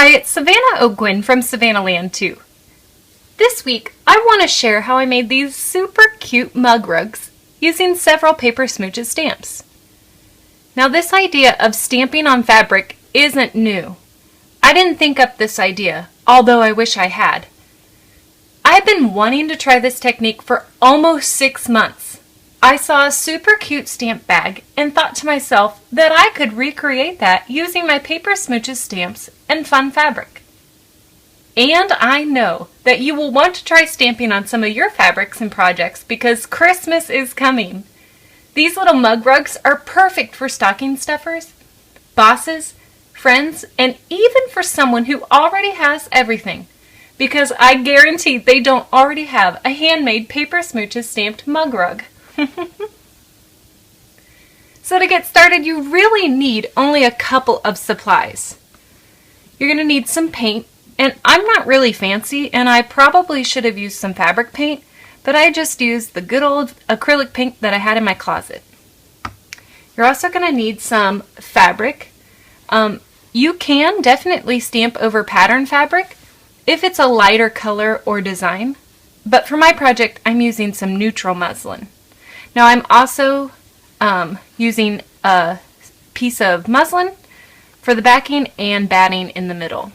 Hi, it's Savannah Ogwin from Savannah Land 2. This week, I want to share how I made these super cute mug rugs using several Paper Smooches stamps. Now, this idea of stamping on fabric isn't new. I didn't think up this idea, although I wish I had. I've been wanting to try this technique for almost 6 months. I saw a super cute stamp bag and thought to myself that I could recreate that using my Paper Smooches stamps and fun fabric. And I know that you will want to try stamping on some of your fabrics and projects because Christmas is coming. These little mug rugs are perfect for stocking stuffers, bosses, friends, and even for someone who already has everything, because I guarantee they don't already have a handmade Paper Smooches stamped mug rug. So to get started, you really need only a couple of supplies. You're going to need some paint, and I'm not really fancy, and I probably should have used some fabric paint, but I just used the good old acrylic paint that I had in my closet. You're also going to need some fabric. You can definitely stamp over pattern fabric if it's a lighter color or design, but for my project I'm using some neutral muslin. Now I'm also using a piece of muslin for the backing and batting in the middle.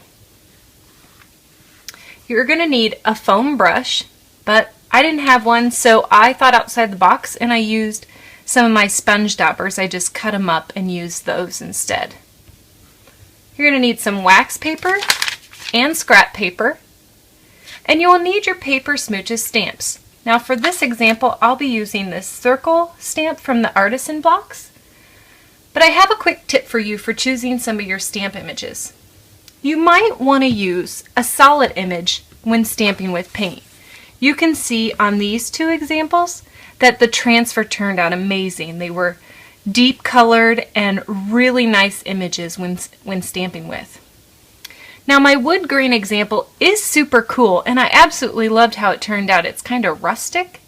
You're going to need a foam brush, but I didn't have one, so I thought outside the box and I used some of my sponge daubers. I just cut them up and used those instead. You're going to need some wax paper and scrap paper, and you will need your Paper Smooches stamps. Now for this example, I'll be using this circle stamp from the Artisan Blocks, but I have a quick tip for you for choosing some of your stamp images. You might want to use a solid image when stamping with paint. You can see on these two examples that the transfer turned out amazing. They were deep colored and really nice images when stamping with. Now my wood grain example is super cool and I absolutely loved how it turned out. It's kind of rustic,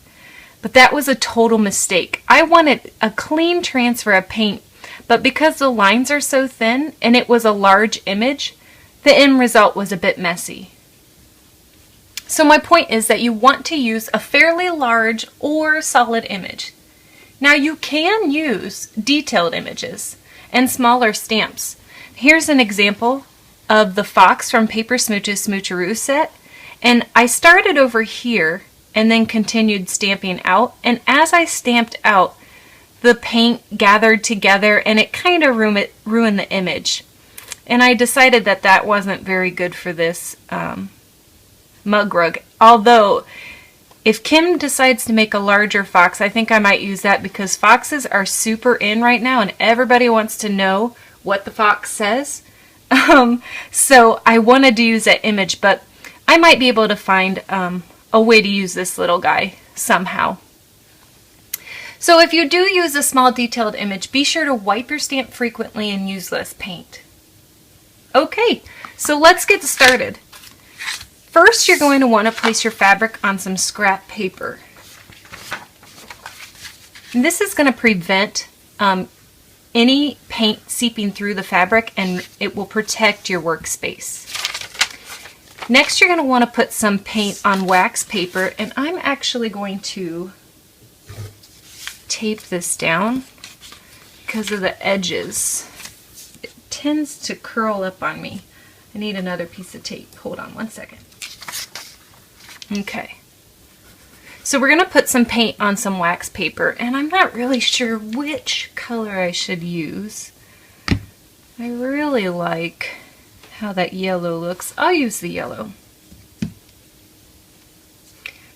but that was a total mistake. I wanted a clean transfer of paint, but because the lines are so thin and it was a large image, the end result was a bit messy. So my point is that you want to use a fairly large or solid image. Now you can use detailed images and smaller stamps. Here's an example of the fox from Paper Smooches Smoocheroo set, and I started over here and then continued stamping out, and as I stamped out, the paint gathered together and it kind of ruined the image. And I decided that that wasn't very good for this mug rug. Although, if Kim decides to make a larger fox, I think I might use that because foxes are super in right now and everybody wants to know what the fox says. So I wanted to use that image, but I might be able to find a way to use this little guy somehow. So if you do use a small detailed image, be sure to wipe your stamp frequently and use less paint. Okay, so let's get started. First, you're going to want to place your fabric on some scrap paper. And this is going to prevent any paint seeping through the fabric, and it will protect your workspace. Next, you're going to want to put some paint on wax paper, and I'm actually going to tape this down because of the edges. It tends to curl up on me. I need another piece of tape. Hold on one second. Okay. So we're going to put some paint on some wax paper, and I'm not really sure which color I should use. I really like how that yellow looks. I'll use the yellow.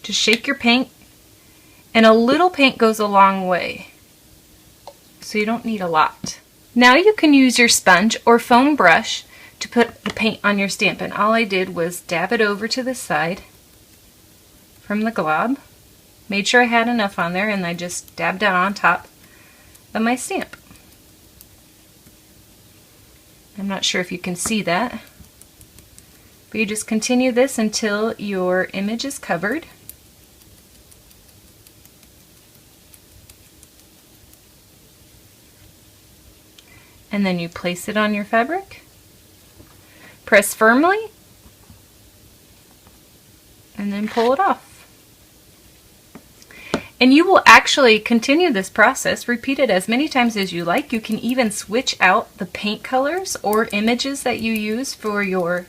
Just shake your paint, and a little paint goes a long way, so you don't need a lot. Now you can use your sponge or foam brush to put the paint on your stamp, and all I did was dab it over to the side from the glob. Made sure I had enough on there, and I just dabbed it on top of my stamp. I'm not sure if you can see that, but you just continue this until your image is covered. And then you place it on your fabric. Press firmly and then pull it off. And you will actually continue this process, repeat it as many times as you like. You can even switch out the paint colors or images that you use for your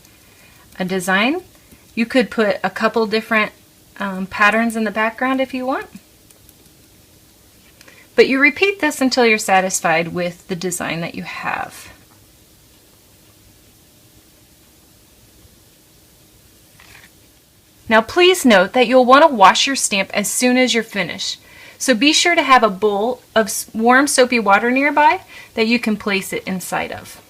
design. You could put a couple different patterns in the background if you want. But you repeat this until you're satisfied with the design that you have. Now please note that you'll want to wash your stamp as soon as you're finished. So be sure to have a bowl of warm soapy water nearby that you can place it inside of.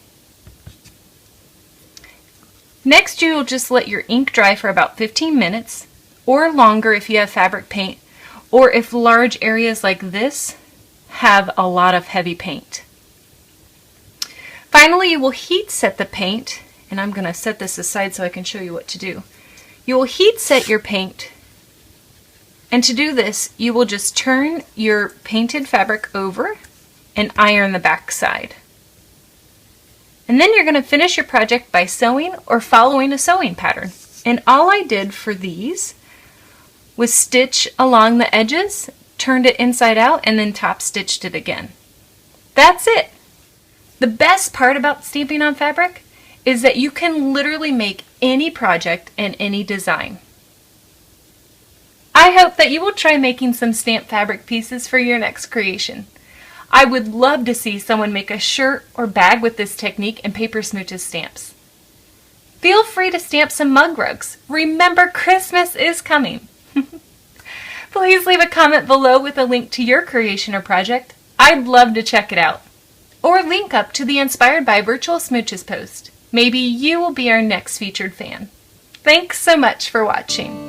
Next, you'll just let your ink dry for about 15 minutes or longer if you have fabric paint, or if large areas like this have a lot of heavy paint. Finally, you will heat set the paint, and I'm going to set this aside so I can show you what to do. You will heat set your paint, and to do this, you will just turn your painted fabric over and iron the back side. And then you're going to finish your project by sewing or following a sewing pattern. And all I did for these was stitch along the edges, turned it inside out, and then top stitched it again. That's it! The best part about stamping on fabric is that you can literally make any project and any design. I hope that you will try making some stamped fabric pieces for your next creation. I would love to see someone make a shirt or bag with this technique and Paper Smooches stamps. Feel free to stamp some mug rugs. Remember, Christmas is coming. Please leave a comment below with a link to your creation or project. I'd love to check it out. Or link up to the Inspired by Virtual Smooches post. Maybe you will be our next featured fan. Thanks so much for watching.